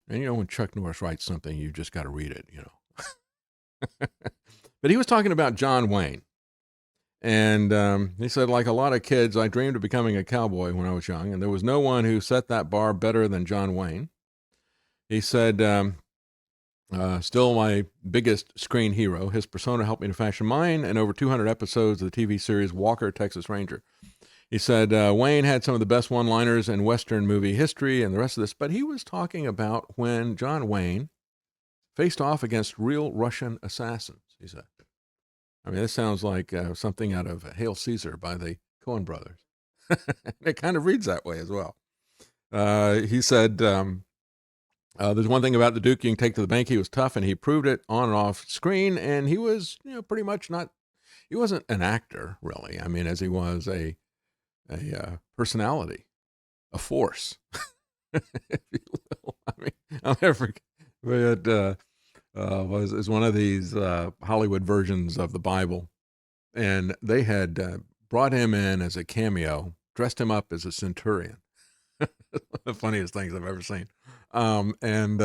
And when Chuck Norris writes something, you just got to read it. But he was talking about John Wayne. And he said, like a lot of kids, I dreamed of becoming a cowboy when I was young, and there was no one who set that bar better than John Wayne. He said, still my biggest screen hero. His persona helped me to fashion mine and over 200 episodes of the TV series Walker, Texas Ranger. He said, Wayne had some of the best one-liners in Western movie history and the rest of this, but he was talking about when John Wayne faced off against real Russian assassins, he said. I mean, this sounds like something out of Hail Caesar by the Coen brothers. It kind of reads that way as well. He said, there's one thing about the Duke you can take to the bank. He was tough, and he proved it on and off screen, and he was, pretty much he wasn't an actor, really. I mean, as he was a personality, a force, if you will. I mean, I'll never forget. But, was one of these Hollywood versions of the Bible, and they had brought him in as a cameo, dressed him up as a centurion. The funniest things I've ever seen. And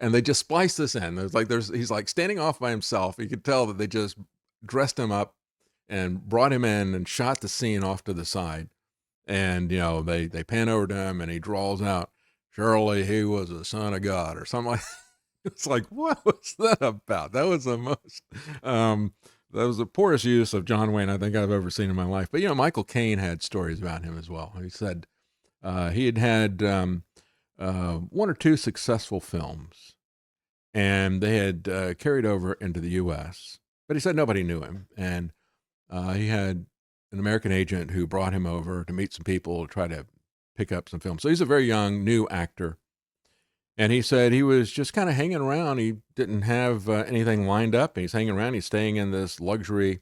they just spliced this in. He's like standing off by himself. You could tell that they just dressed him up and brought him in and shot the scene off to the side. And, they pan over to him and he draws out, surely he was a son of God or something like that. It's like, what was that about? That was the most, that was the poorest use of John Wayne I think I've ever seen in my life. But, Michael Caine had stories about him as well. He said he had one or two successful films, and they had carried over into the U.S., but he said nobody knew him. And he had an American agent who brought him over to meet some people to try to pick up some films. So he's a very young, new actor. And he said he was just kind of hanging around. He didn't have anything lined up. He's hanging around. He's staying in this luxury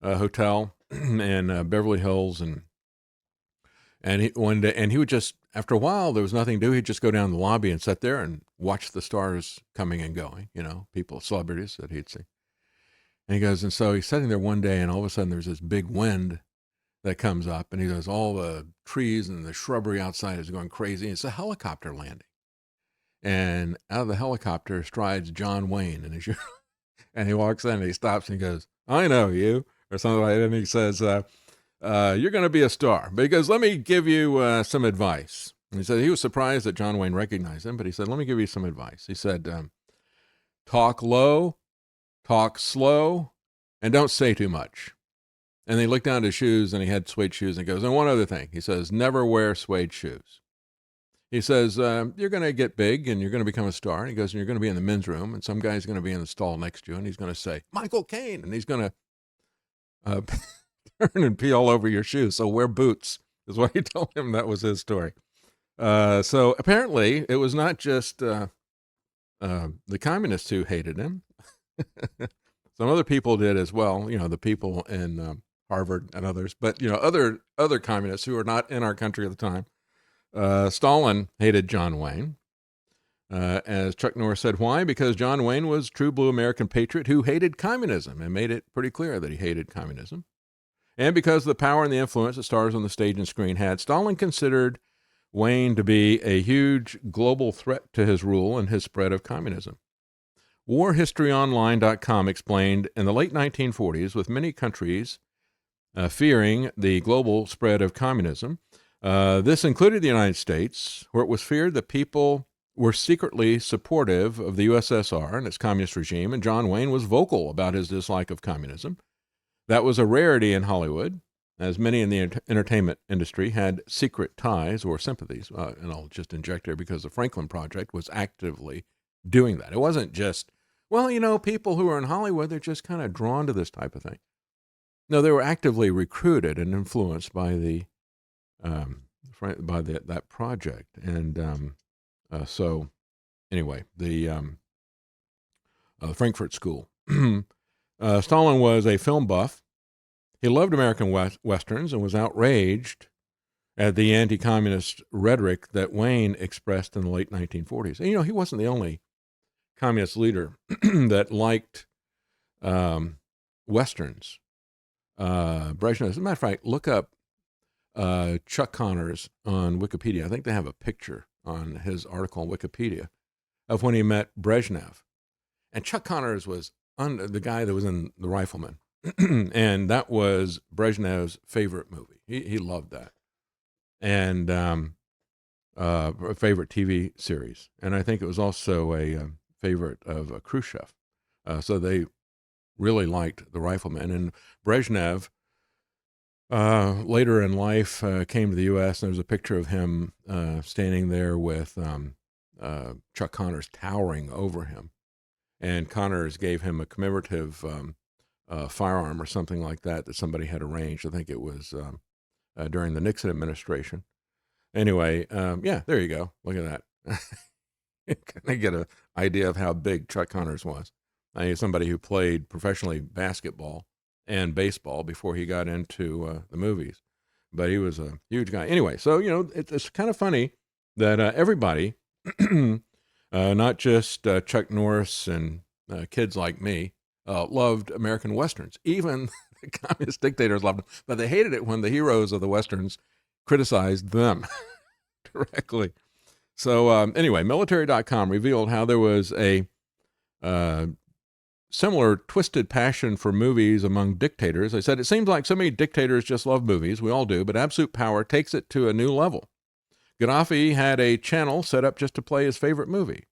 hotel in Beverly Hills. And one day, and he would just, after a while, there was nothing to do. He'd just go down the lobby and sit there and watch the stars coming and going, people, celebrities that he'd see. And he goes, and so he's sitting there one day, and all of a sudden there's this big wind that comes up, and he goes, all the trees and the shrubbery outside is going crazy. It's a helicopter landing. And out of the helicopter strides John Wayne, and he walks in and he stops and he goes, I know you, or something like that. And he says, you're going to be a star. But he goes, let me give you some advice. And he said he was surprised that John Wayne recognized him, but he said, let me give you some advice. He said, talk low, talk slow, and don't say too much. And he looked down at his shoes, and he had suede shoes, and he goes, and one other thing. He says, never wear suede shoes. He says, you're going to get big, and you're going to become a star. And he goes, and you're going to be in the men's room, and some guy's going to be in the stall next to you, and he's going to say, Michael Caine, and he's going to turn and pee all over your shoes. So wear boots, is what he told him. That was his story. So apparently it was not just the communists who hated him. Some other people did as well, the people in Harvard and others, but, other communists who were not in our country at the time. Stalin hated John Wayne. As Chuck Norris said, why? Because John Wayne was true blue American patriot who hated communism and made it pretty clear that he hated communism. And because of the power and the influence that stars on the stage and screen had, Stalin considered Wayne to be a huge global threat to his rule and his spread of communism. WarHistoryOnline.com explained in the late 1940s, with many countries fearing the global spread of communism, this included the United States, where it was feared that people were secretly supportive of the USSR and its communist regime, and John Wayne was vocal about his dislike of communism. That was a rarity in Hollywood, as many in the entertainment industry had secret ties or sympathies. And I'll just inject here because the Franklin Project was actively doing that. It wasn't just, people who are in Hollywood, they're just kind of drawn to this type of thing. No, they were actively recruited and influenced by that project. And so anyway, the Frankfurt School. Stalin was a film buff. He loved American Westerns and was outraged at the anti-communist rhetoric that Wayne expressed in the late 1940s. And, he wasn't the only communist leader that liked Westerns. Brezhnev, as a matter of fact, look up Chuck Connors on Wikipedia. I think they have a picture on his article on Wikipedia. of when he met Brezhnev. And Chuck Connors was the guy that was in The Rifleman. And that was Brezhnev's favorite movie. He loved that. And a favorite TV series. And I think it was also a favorite of Khrushchev. So they really liked The Rifleman. And Brezhnev, later in life, came to the U.S., and there's a picture of him standing there with Chuck Connors towering over him. And Connors gave him a commemorative firearm or something like that somebody had arranged. I think it was during the Nixon administration. Anyway, yeah, there you go. Look at that. Kind of get an idea of how big Chuck Connors was. He's somebody who played professionally basketball and baseball before he got into the movies. But he was a huge guy. Anyway, so, it's kind of funny that everybody, not just Chuck Norris and kids like me, loved American Westerns. Even the communist dictators loved them, but they hated it when the heroes of the Westerns criticized them directly. So anyway, military.com revealed how there was a similar twisted passion for movies among dictators. They said, it seems like so many dictators just love movies. We all do, but absolute power takes it to a new level. Gaddafi had a channel set up just to play his favorite movie.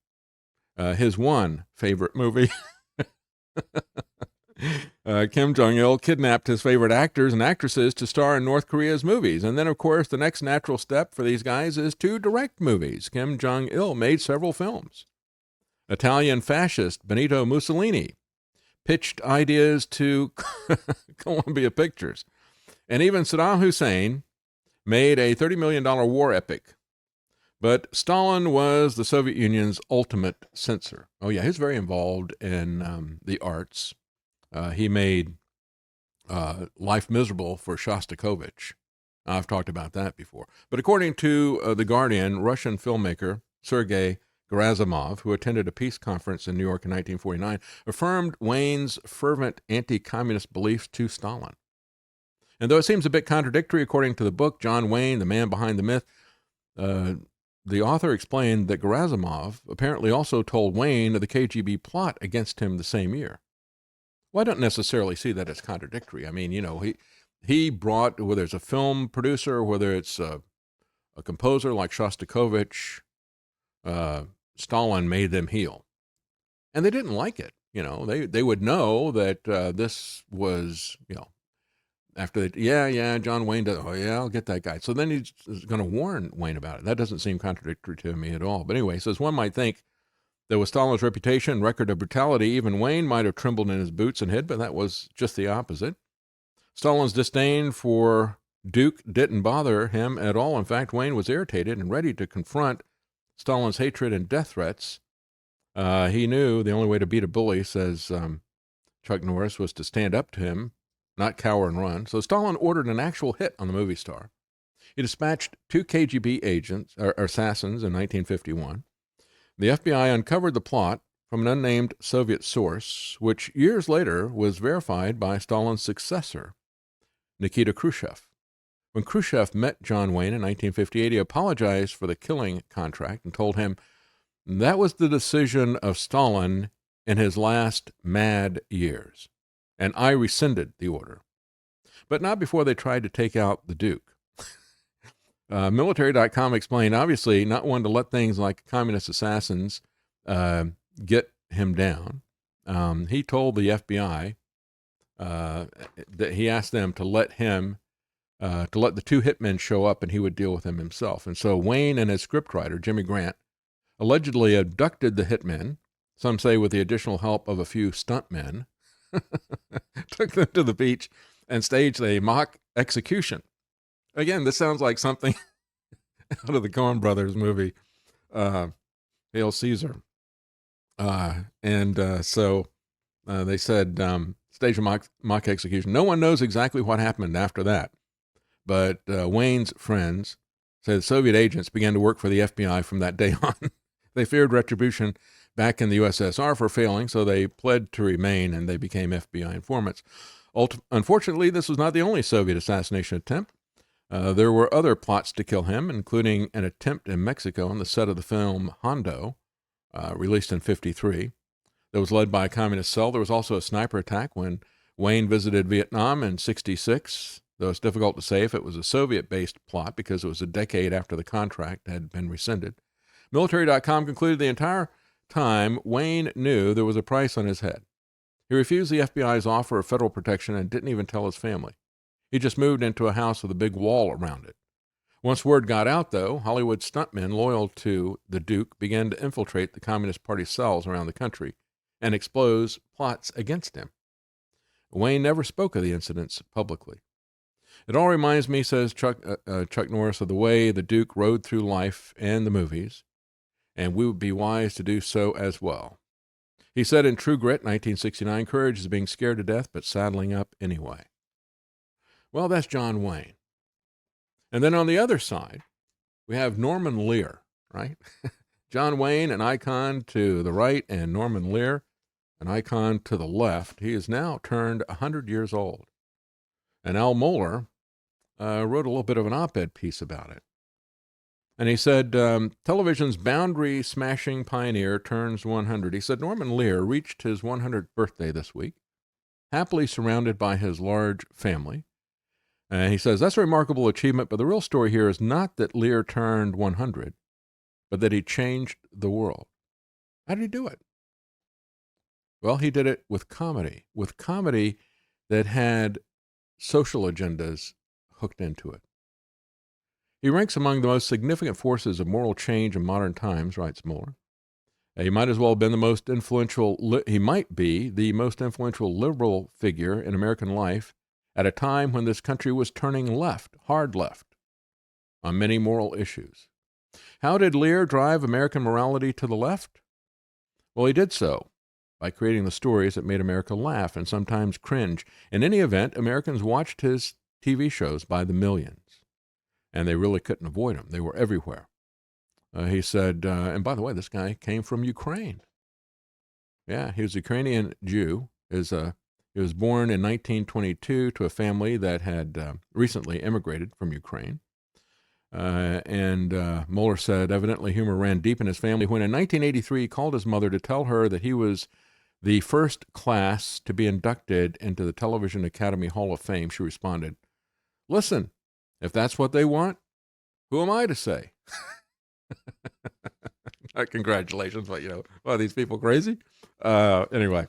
His one favorite movie. Kim Jong-il kidnapped his favorite actors and actresses to star in North Korea's movies. And then, of course, the next natural step for these guys is to direct movies. Kim Jong-il made several films. Italian fascist Benito Mussolini pitched ideas to Columbia Pictures. And even Saddam Hussein made a $30 million war epic. But Stalin was the Soviet Union's ultimate censor. Oh, yeah, he was very involved in the arts. He made Life Miserable for Shostakovich. I've talked about that before. But according to The Guardian, Russian filmmaker Sergei Gerasimov, who attended a peace conference in New York in 1949, affirmed Wayne's fervent anti-communist beliefs to Stalin. And though it seems a bit contradictory, according to the book, John Wayne, the man behind the myth, the author explained that Gerasimov apparently also told Wayne of the KGB plot against him the same year. Well, I don't necessarily see that as contradictory. I mean, he brought, whether it's a film producer, whether it's a composer like Shostakovich, Stalin made them heel. And they didn't like it. They would know that this was, after that, John Wayne does, I'll get that guy. So then he's going to warn Wayne about it. That doesn't seem contradictory to me at all. But anyway, he says one might think that with Stalin's reputation and record of brutality, even Wayne might have trembled in his boots and hid, but that was just the opposite. Stalin's disdain for Duke didn't bother him at all. In fact, Wayne was irritated and ready to confront Stalin's hatred and death threats. He knew the only way to beat a bully, says Chuck Norris, was to stand up to him, not cower and run. So Stalin ordered an actual hit on the movie star. He dispatched 2 KGB agents, or assassins, in 1951. The FBI uncovered the plot from an unnamed Soviet source, which years later was verified by Stalin's successor, Nikita Khrushchev. When Khrushchev met John Wayne in 1958, he apologized for the killing contract and told him that was the decision of Stalin in his last mad years, and I rescinded the order. But not before they tried to take out the Duke. Military.com explained, obviously, not one to let things like communist assassins get him down. He told the FBI that he asked them to let the 2 hitmen show up and he would deal with them himself. And so Wayne and his scriptwriter, Jimmy Grant, allegedly abducted the hitmen, some say with the additional help of a few stuntmen, took them to the beach and staged a mock execution. Again, this sounds like something out of the Coen Brothers movie, Hail Caesar. So they said, stage a mock execution. No one knows exactly what happened after that. But Wayne's friends say the Soviet agents began to work for the FBI from that day on. They feared retribution back in the USSR for failing, so they pled to remain, and they became FBI informants. Unfortunately, this was not the only Soviet assassination attempt. There were other plots to kill him, including an attempt in Mexico on the set of the film Hondo. released in 1953, that was led by a communist cell. There was also a sniper attack when Wayne visited Vietnam in 1966, though it's difficult to say if it was a Soviet-based plot because it was a decade after the contract had been rescinded. Military.com concluded the entire time Wayne knew there was a price on his head. He refused the FBI's offer of federal protection and didn't even tell his family. He just moved into a house with a big wall around it. Once word got out, though, Hollywood stuntmen loyal to the Duke began to infiltrate the Communist Party cells around the country and expose plots against him. Wayne never spoke of the incidents publicly. It all reminds me, says Chuck Norris, of the way the Duke rode through life and the movies, and we would be wise to do so as well. He said in True Grit, 1969, courage is being scared to death, but saddling up anyway. Well, that's John Wayne. And then on the other side, we have Norman Lear, right? John Wayne, an icon to the right, and Norman Lear, an icon to the left. He is now turned 100 years old. And Al Mohler wrote a little bit of an op-ed piece about it. And he said, television's boundary-smashing pioneer turns 100. He said Norman Lear reached his 100th birthday this week, happily surrounded by his large family. He says, that's a remarkable achievement, but the real story here is not that Lear turned 100, but that he changed the world. How did he do it? Well, he did it with comedy that had social agendas hooked into it. He ranks among the most significant forces of moral change in modern times, writes Mohler. He might as well have been the most influential, he might be the most influential liberal figure in American life at a time when this country was turning left, hard left, on many moral issues. How did Lear drive American morality to the left? Well, he did so by creating the stories that made America laugh and sometimes cringe. In any event, Americans watched his TV shows by the millions, and they really couldn't avoid him. They were everywhere. He said, and by the way, this guy came from Ukraine. Yeah, he was a Ukrainian Jew. He was born in 1922 to a family that had recently immigrated from Ukraine. And Mohler said, evidently humor ran deep in his family when in 1983 he called his mother to tell her that he was the first class to be inducted into the Television Academy Hall of Fame. She responded, listen, if that's what they want, who am I to say? Congratulations, but are these people crazy? Anyway.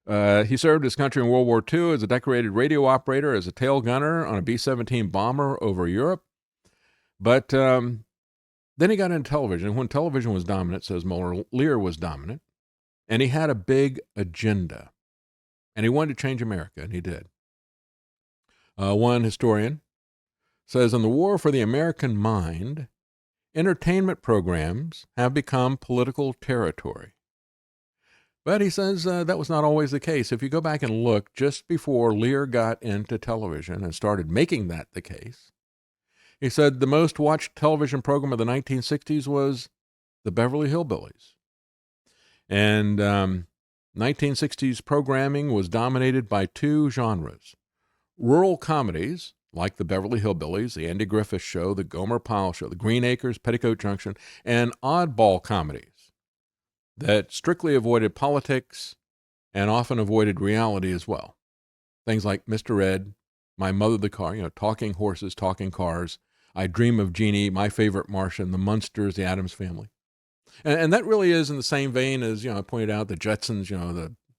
He served his country in World War II as a decorated radio operator, as a tail gunner on a B-17 bomber over Europe. But then he got into television. When television was dominant, says Mohler, Lear was dominant, and he had a big agenda. And he wanted to change America, and he did. One historian says, in the war for the American mind, entertainment programs have become political territory. But he says that was not always the case. If you go back and look, just before Lear got into television and started making that the case, he said the most watched television program of the 1960s was the Beverly Hillbillies. And 1960s programming was dominated by two genres: rural comedies, like the Beverly Hillbillies, the Andy Griffith Show, the Gomer Pyle Show, the Green Acres, Petticoat Junction, and oddball comedies that strictly avoided politics and often avoided reality as well. Things like Mr. Ed, My Mother the Car, Talking Horses, Talking Cars, I Dream of Jeannie, My Favorite Martian, The Munsters, The Addams Family. And that really is in the same vein as, I pointed out, the Jetsons,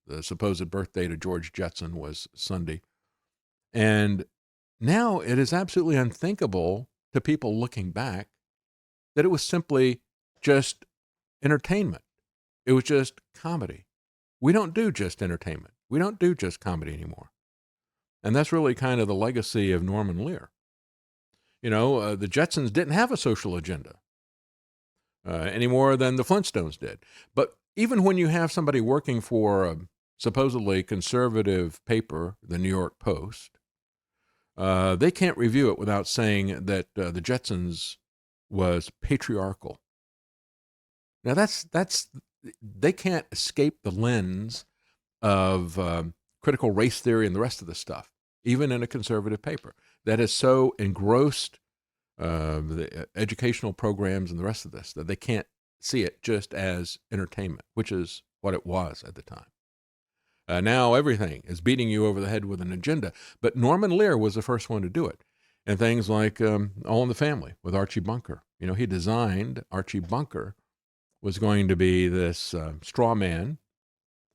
the supposed birthday to George Jetson was Sunday. And now it is absolutely unthinkable to people looking back that it was simply just entertainment. It was just comedy. We don't do just entertainment. We don't do just comedy anymore. And that's really kind of the legacy of Norman Lear. The Jetsons didn't have a social agenda any more than the Flintstones did. But even when you have somebody working for a supposedly conservative paper, the New York Post, they can't review it without saying that the Jetsons was patriarchal. Now they can't escape the lens of critical race theory and the rest of the stuff, even in a conservative paper that has so engrossed the educational programs and the rest of this, that they can't see it just as entertainment, which is what it was at the time. Now everything is beating you over the head with an agenda. But Norman Lear was the first one to do it. And things like All in the Family with Archie Bunker. You know, he designed Archie Bunker was going to be this straw man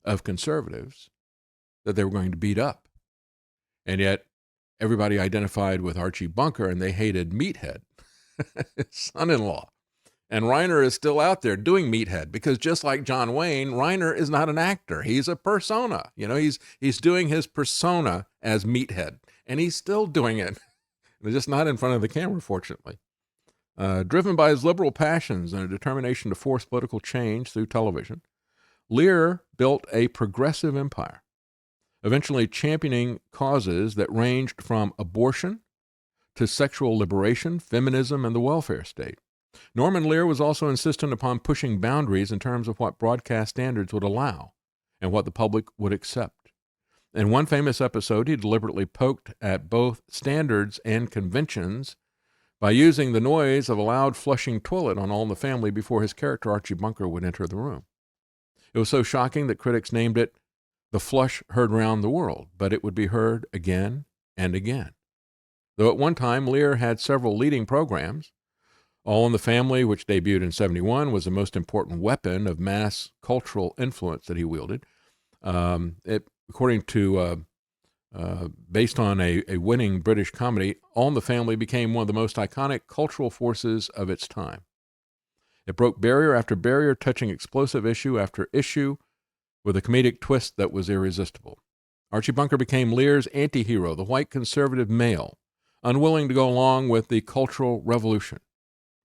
of conservatives that they were going to beat up. And yet everybody identified with Archie Bunker, and they hated Meathead, his son-in-law. And Reiner is still out there doing Meathead, because just like John Wayne, Reiner is not an actor. He's a persona. You know, he's doing his persona as Meathead, and he's still doing it. They're just not in front of the camera, fortunately. Driven by his liberal passions and a determination to force political change through television, Lear built a progressive empire, eventually championing causes that ranged from abortion to sexual liberation, feminism, and the welfare state. Norman Lear was also insistent upon pushing boundaries in terms of what broadcast standards would allow and what the public would accept. In one famous episode, he deliberately poked at both standards and conventions by using the noise of a loud flushing toilet on All in the Family before his character Archie Bunker would enter the room. It was so shocking that critics named it the flush heard round the world, but it would be heard again and again. Though at one time Lear had several leading programs, All in the Family, which debuted in 1971, was the most important weapon of mass cultural influence that he wielded. Based on a winning British comedy, All in the Family became one of the most iconic cultural forces of its time. It broke barrier after barrier, touching explosive issue after issue with a comedic twist that was irresistible. Archie Bunker became Lear's anti-hero, the white conservative male, unwilling to go along with the cultural revolution.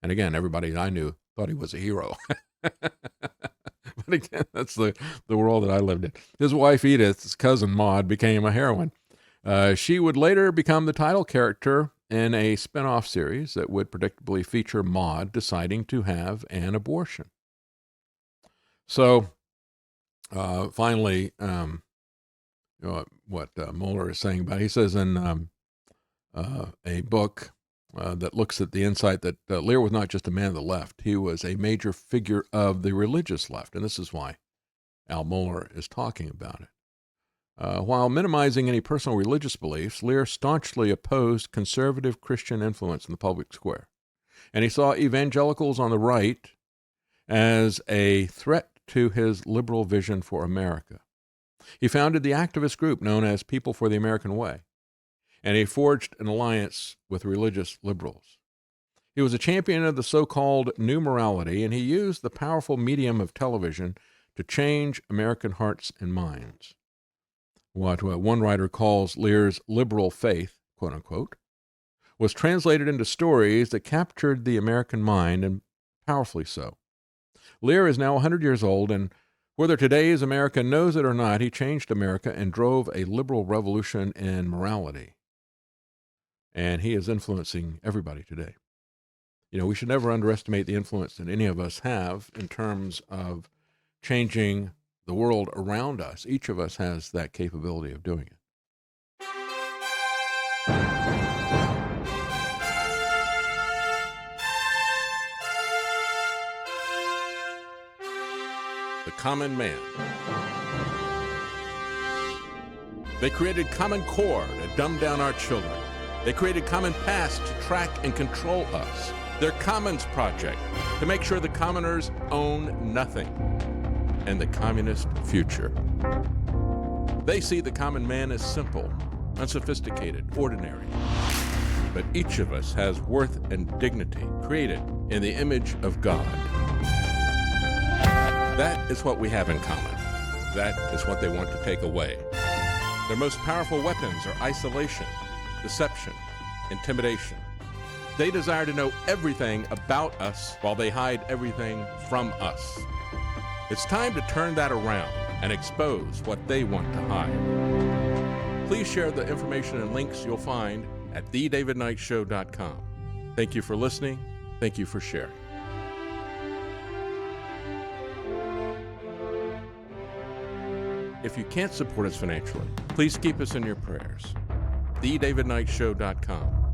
And again, everybody I knew thought he was a hero. But again, that's the world that I lived in. His wife, Edith's cousin, Maud, became a heroine. She would later become the title character in a spin-off series that would predictably feature Maud deciding to have an abortion. So, finally, what Mueller is saying about it, he says in a book that looks at the insight that Lear was not just a man of the left. He was a major figure of the religious left, and this is why Al Mohler is talking about it. While minimizing any personal religious beliefs, Lear staunchly opposed conservative Christian influence in the public square, and he saw evangelicals on the right as a threat to his liberal vision for America. He founded the activist group known as People for the American Way, and he forged an alliance with religious liberals. He was a champion of the so-called new morality, and he used the powerful medium of television to change American hearts and minds. What one writer calls Lear's liberal faith, quote unquote, was translated into stories that captured the American mind, and powerfully so. Lear is now 100 years old, and whether today's America knows it or not, he changed America and drove a liberal revolution in morality. And he is influencing everybody today. You know, we should never underestimate the influence that any of us have in terms of changing the world around us. Each of us has that capability of doing it. The common man. They created Common Core to dumb down our children. They created Common Pass to track and control us. Their Commons Project to make sure the commoners own nothing. And the communist future. They see the common man as simple, unsophisticated, ordinary. But each of us has worth and dignity, created in the image of God. That is what we have in common. That is what they want to take away. Their most powerful weapons are isolation, deception, intimidation. They desire to know everything about us while they hide everything from us. It's time to turn that around and expose what they want to hide. Please share the information and links you'll find at thedavidknightshow.com. Thank you for listening. Thank you for sharing. If you can't support us financially, please keep us in your prayers. thedavidknightshow.com.